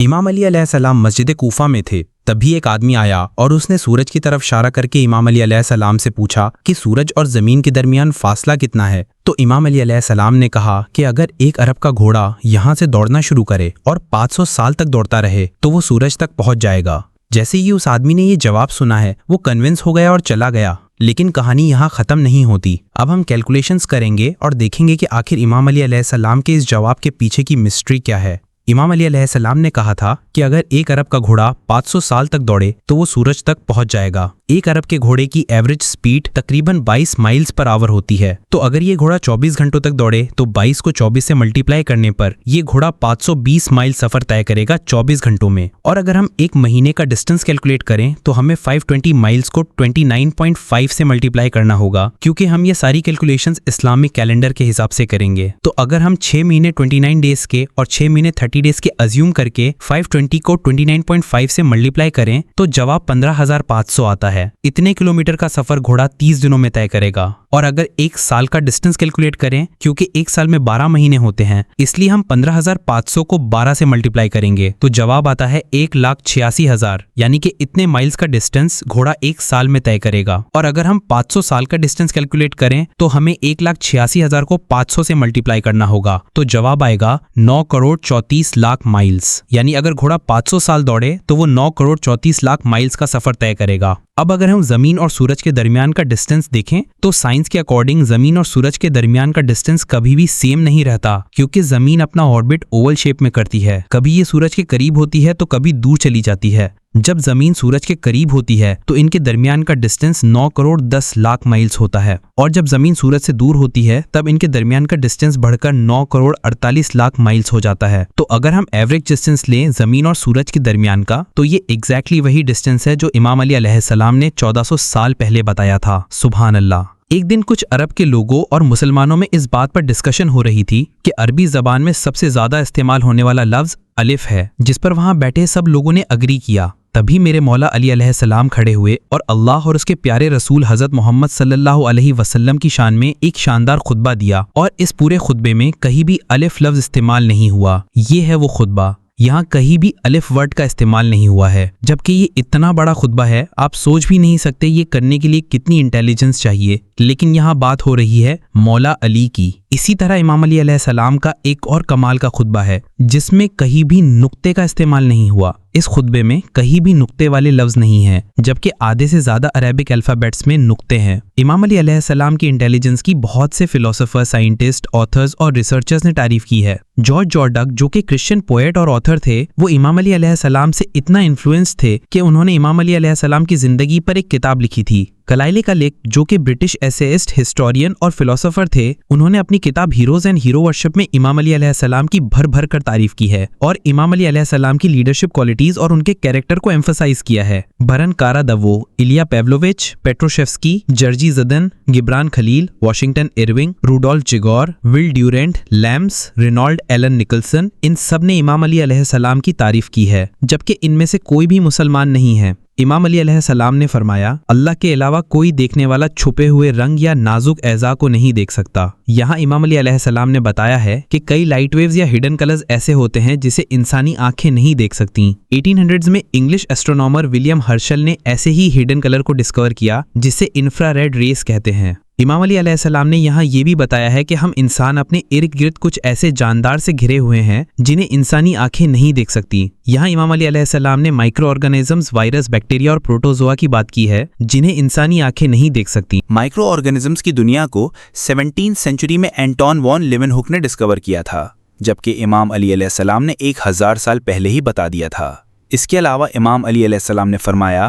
इमाम अली अलैहिस्सलाम मस्जिद कूफा में थे, तभी एक आदमी आया और उसने सूरज की तरफ इशारा करके इमाम अली अलैहिस्सलाम से पूछा कि सूरज और ज़मीन के दरमियान फासला कितना है। तो इमाम अली अलैहिस्सलाम ने कहा कि अगर 1 अरब का घोड़ा यहाँ से दौड़ना शुरू करे और 500 साल तक दौड़ता रहे तो वो सूरज तक पहुंच जाएगा। जैसे ही उस आदमी ने ये जवाब सुना है वो कन्विंस हो गया और चला गया। लेकिन कहानी यहाँ ख़त्म नहीं होती। अब हम कैलकुलेशंस करेंगे और देखेंगे कि आखिर इमाम अली अलैहिस्सलाम के इस जवाब के पीछे की मिस्ट्री क्या है। इमाम अली अलैहिस्सलाम ने कहा था कि अगर 1 अरब का घोड़ा 500 साल तक दौड़े तो वो सूरज तक पहुंच जाएगा। 1 अरब के घोड़े की एवरेज स्पीड तकरीबन 22 माइल्स पर आवर होती है। तो अगर ये घोड़ा 24 घंटों तक दौड़े तो 22 को 24 से मल्टीप्लाई करने पर ये घोड़ा 520 माइल सफर तय करेगा 24 घंटों में। और अगर हम 1 महीने का डिस्टेंस कैलकुलेट करें तो हमें 520 माइल्स को 29.5 से मल्टीप्लाई करना होगा, क्योंकि हम ये सारी कैलकुलेशंस इस्लामिक कैलेंडर के हिसाब से करेंगे। तो अगर हम 6 महीने 29 डेज के और 6 महीने 30 डेज के अज्यूम करके 520 को 29.5 से मल्टीप्लाई करें तो जवाब 15,500 आता है। इतने किलोमीटर का सफर घोड़ा 30 दिनों में तय करेगा। और अगर 1 साल का डिस्टेंस कैलकुलेट करें, क्योंकि 1 साल में 12 महीने होते हैं, इसलिए हम 15,500 को 12 से मल्टीप्लाई करेंगे तो जवाब आता है 1,86,000, यानी कि इतने माइल्स का डिस्टेंस घोड़ा 1 साल में तय करेगा। और अगर हम 500 साल का डिस्टेंस कैलकुलेट करें तो हमें 1,86,000 को 500 से मल्टीप्लाई करना होगा तो जवाब आएगा 9,34,00,000 माइल्स। यानी अगर घोड़ा 500 साल दौड़े तो वो 9,34,00,000 माइल्स का सफर तय करेगा। अब अगर हम जमीन और सूरज के दरमियान का डिस्टेंस देखें तो साइंस के अकॉर्डिंग जमीन और सूरज के दरमियान का डिस्टेंस कभी भी सेम नहीं रहता, क्योंकि जमीन अपना ऑर्बिट ओवल शेप में करती है। कभी ये सूरज के करीब होती है तो कभी दूर चली जाती है। जब जमीन सूरज के करीब होती है तो इनके दरमियान का डिस्टेंस 9,10,00,000 माइल्स होता है, और जब जमीन सूरज से दूर होती है तब इनके दरमियान का डिस्टेंस बढ़कर 9,48,00,000 माइल्स हो जाता है। तो अगर हम एवरेज डिस्टेंस लें जमीन और सूरज के दरमियान का तो ये एग्जैक्टली वही डिस्टेंस है जो इमाम अली अलैहिस्सलाम ने 1400 साल पहले बताया था। सुभान अल्लाह। एक दिन कुछ अरब के लोगों और मुसलमानों में इस बात पर डिस्कशन हो रही थी कि अरबी जबान में सबसे ज्यादा इस्तेमाल होने वाला लफ्ज अलिफ है, जिस पर वहां बैठे सब लोगों ने अग्री किया। तभी मेरे मौला अली अलैहिस्सलाम खड़े हुए और अल्लाह और उसके प्यारे रसूल हजरत मोहम्मद सल्लल्लाहु अलैहि वसल्लम की शान में एक शानदार खुतबा दिया, और इस पूरे खुतबे में कहीं भी अलिफ लफ्ज इस्तेमाल नहीं हुआ। ये है वो खुतबा, यहाँ कहीं भी अलिफ वर्ड का इस्तेमाल नहीं हुआ है। जबकि ये इतना बड़ा खुतबा है, आप सोच भी नहीं सकते ये करने के लिए कितनी इंटेलिजेंस चाहिए। लेकिन यहाँ बात हो रही है मौला अली की। इसी तरह इमाम अली अलैहिस्सलाम का एक और कमाल का खुतबा है जिसमें कहीं भी नुक्ते का इस्तेमाल नहीं हुआ। इस खुतबे में कहीं भी नुक्ते वाले लफ्ज नहीं है, जबकि आधे से ज्यादा अरेबिक अल्फाबेट्स में नुक्ते हैं। इमाम अली अलैहिस्सलाम की इंटेलिजेंस की बहुत से फिलोसोफर, साइंटिस्ट, ऑथर्स और रिसर्चर्स ने तारीफ की है। जॉर्ज जॉर्डक, जो कि क्रिश्चियन पोएट और ऑथर थे, वो इमाम अली अलैहिस्सलाम से इतना इन्फ्लुएंस थे कि उन्होंने इमाम अली अलैहिस्सलाम की जिंदगी पर एक किताब लिखी थी। कलाइले का लेक, जो कि ब्रिटिश एसेइस्ट, हिस्टोरियन और फिलोसोफर थे, उन्होंने अपनी किताब हीरोज एंड हीरो वर्शिप में इमाम अली अलैहिस्सलाम की भर भर कर तारीफ की है और इमाम अली अलैहिस्सलाम की लीडरशिप क्वालिटीज और उनके कैरेक्टर को एम्फसाइज किया है। Baron Carra de Vaux, Ilya Pavlovich, Petrushevsky, Jurji Zaydan, Gibran Khalil, Washington Irving, Rudolf जिगोर, Will Durant, Lammens, Reynold Alleyne Nicholson, इन सब ने इमाम अली अलैहिस्सलाम की तारीफ की है, जबकि इनमें से कोई भी मुसलमान नहीं है। इमाम अली अलैहिस्सलाम ने फरमाया, अल्लाह के अलावा कोई देखने वाला छुपे हुए रंग या नाजुक एज़ा को नहीं देख सकता। यहाँ इमाम अली अलैहिस्सलाम ने बताया है कि कई लाइट वेव्स या हिडन कलर्स ऐसे होते हैं जिसे इंसानी आंखें नहीं देख सकती। 1800s में इंग्लिश एस्ट्रोनॉमर विलियम हर्शल ने ऐसे ही हिडन कलर को डिस्कवर किया जिसे इंफ्रारेड रेस कहते हैं। इमाम अली अलैहिस्सलाम ने यहाँ ये भी बताया है कि हम इंसान अपने इर्द गिर्द कुछ ऐसे जानदार से घिरे हुए हैं जिन्हें इंसानी आंखें नहीं देख सकती। यहाँ इमाम अली अलैहिस्सलाम ने माइक्रो ऑर्गेनिजम्स, वायरस, बैक्टीरिया और प्रोटोजोआ की बात की है जिन्हें इंसानी आंखें नहीं देख सकती। माइक्रो ऑर्गेनिजम्स की दुनिया को 17वीं सेंचुरी में एंटोन वॉन लिवनहुक ने डिस्कवर किया था, जबकि इमाम अली अलैहिस्सलाम ने 1000 साल पहले ही बता दिया था। इसके अलावा इमाम अली अलैहिस्सलाम ने फरमाया,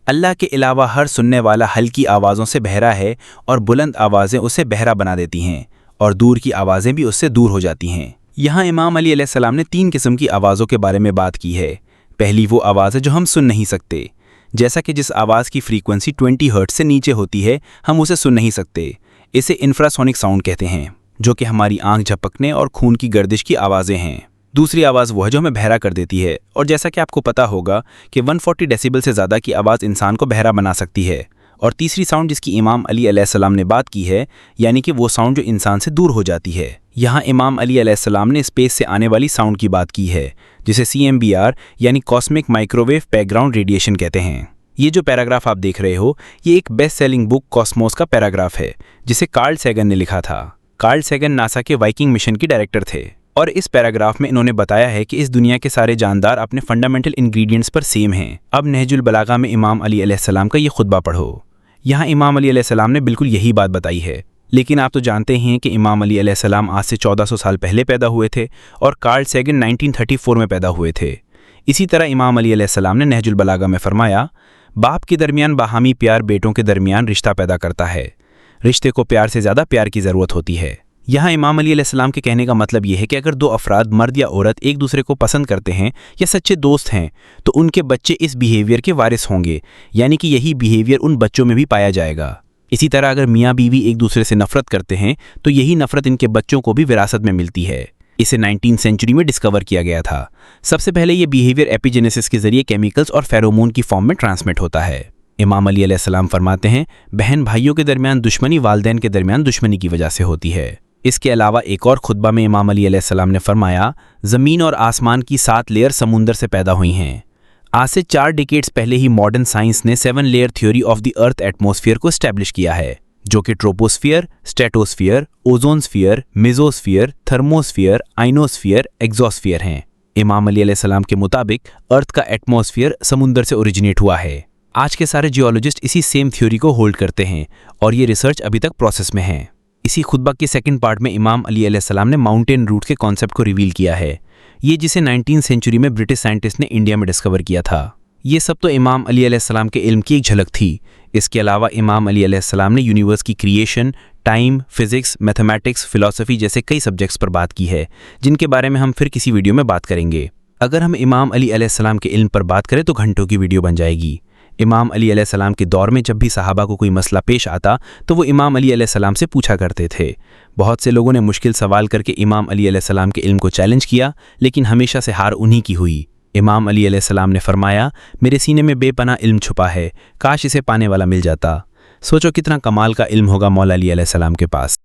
अल्लाह के अलावा हर सुनने वाला हल्की आवाज़ों से बहरा है और बुलंद आवाज़ें उसे बहरा बना देती हैं और दूर की आवाज़ें भी उससे दूर हो जाती हैं। यहाँ इमाम अली अलैहिस्सलाम ने 3 किस्म की आवाज़ों के बारे में बात की है। पहली वो आवाज़ है जो हम सुन नहीं सकते, जैसा कि जिस आवाज़ की फ्रीक्वेंसी 20 हर्ट्ज से नीचे होती है हम उसे सुन नहीं सकते। इसे इंफ्रासोनिक साउंड कहते हैं, जो कि हमारी आंख झपकने और खून की गर्दिश की आवाज़ें हैं। दूसरी आवाज़ वो है जो हमें बहरा कर देती है, और जैसा कि आपको पता होगा कि 140 डेसिबल से ज़्यादा की आवाज़ इंसान को बहरा बना सकती है। और तीसरी साउंड जिसकी इमाम अली अलैहिस्सलाम ने बात की है, यानी कि वो साउंड जो इंसान से दूर हो जाती है। यहाँ इमाम अली अलैहिस्सलाम ने स्पेस से आने वाली साउंड की बात की है, जिसे CMBR यानी कॉस्मिक माइक्रोवेव बैकग्राउंड रेडिएशन कहते हैं। ये जो पैराग्राफ आप देख रहे हो, ये एक बेस्ट सेलिंग बुक कॉस्मोस का पैराग्राफ है, जिसे कार्ल सैगन ने लिखा था। कार्ल सैगन नासा के वाइकिंग मिशन के डायरेक्टर थे और इस पैराग्राफ में इन्होंने बताया है कि इस दुनिया के सारे जानदार अपने फंडामेंटल इंग्रेडिएंट्स पर सेम हैं। अब नहजुल बलागा में इमाम अली अलैहिस्सलाम का ये खुतबा पढ़ो। यहाँ इमाम अली अलैहिस्सलाम ने बिल्कुल यही बात बताई है। लेकिन आप तो जानते ही हैं कि इमाम अली अलैहिस्सलाम आज से 1400 साल पहले पैदा हुए थे और कार्ल सैगन 1934 में पैदा हुए थे। इसी तरह इमाम अली अलैहिस्सलाम ने नहजुल बलागा में फरमाया, बाप के दरमियान बाहमी प्यार बेटों के दरमियान रिश्ता पैदा करता है। रिश्ते को प्यार से ज़्यादा प्यार की ज़रूरत होती है। यहाँ इमाम अली अलैहिस्सलाम के कहने का मतलब ये है कि अगर दो अफराद मर्द या औरत एक दूसरे को पसंद करते हैं या सच्चे दोस्त हैं तो उनके बच्चे इस बिहेवियर के वारिस होंगे, यानी कि यही बिहेवियर उन बच्चों में भी पाया जाएगा। इसी तरह अगर मियाँ बीवी एक दूसरे से नफरत करते हैं तो यही नफरत इनके बच्चों को भी विरासत में मिलती है। इसे 19वीं सेंचुरी में डिस्कवर किया गया था। सबसे पहले ये बिहेवियर एपिजेनेसिस के जरिए केमिकल्स और फेरोमोन की फॉर्म में ट्रांसमिट होता है। इमाम अली अलैहिस्सलाम फरमाते हैं, बहन भाइयों के दरमियान दुश्मनी वालिदैन के दरमियान दुश्मनी की वजह से होती है। इसके अलावा एक और खुतबा में इमाम अली अलैहिस्सलाम ने फरमाया, ज़मीन और आसमान की 7 लेयर समुंदर से पैदा हुई हैं। आज से 4 डिकेड्स पहले ही मॉडर्न साइंस ने 7 layer theory of the earth atmosphere को एस्टैब्लिश किया है, जो कि troposphere, stratosphere, ozonosphere, mesosphere, thermosphere, ionosphere, exosphere हैं। इमाम अली अलैहिस्सलाम के मुताबिक अर्थ का एटमॉस्फेयर समुंदर से ओरिजिनेट हुआ है। आज के सारे जियोलॉजिस्ट इसी सेम थ्योरी को होल्ड करते हैं और ये रिसर्च अभी तक प्रोसेस में है। इसी खुतबा के सेकंड पार्ट में इमाम अली अलैहिस्सलाम ने माउंटेन रूट के कॉन्सेप्ट को रिवील किया है, ये जिसे 19वीं सेंचुरी में ब्रिटिश साइंटिस्ट ने इंडिया में डिस्कवर किया था। ये सब तो इमाम अली अलैहिस्सलाम के इल्म की एक झलक थी। इसके अलावा इमाम अली अलैहिस्सलाम ने यूनिवर्स की creation, time, physics, mathematics, philosophy जैसे कई सब्जेक्ट्स पर बात की है, जिनके बारे में हम फिर किसी वीडियो में बात करेंगे। अगर हम इमाम अली अलैहिस्सलाम के इल्म पर बात करें तो घंटों की वीडियो बन जाएगी। इमाम अली अलैहिस्सलाम के दौर में जब भी सहाबा को कोई मसला पेश आता तो वो इमाम अली अलैहिस्सलाम से पूछा करते थे। बहुत से लोगों ने मुश्किल सवाल करके इमाम अली अलैहिस्सलाम के इल्म को चैलेंज किया, लेकिन हमेशा से हार उन्हीं की हुई। इमाम अली अलैहिस्सलाम ने फरमाया, मेरे सीने में बेपनाह इल्म छुपा है, काश इसे पाने वाला मिल जाता। सोचो कितना कमाल का इल्म होगा मौला अली अलैहिस्सलाम के पास।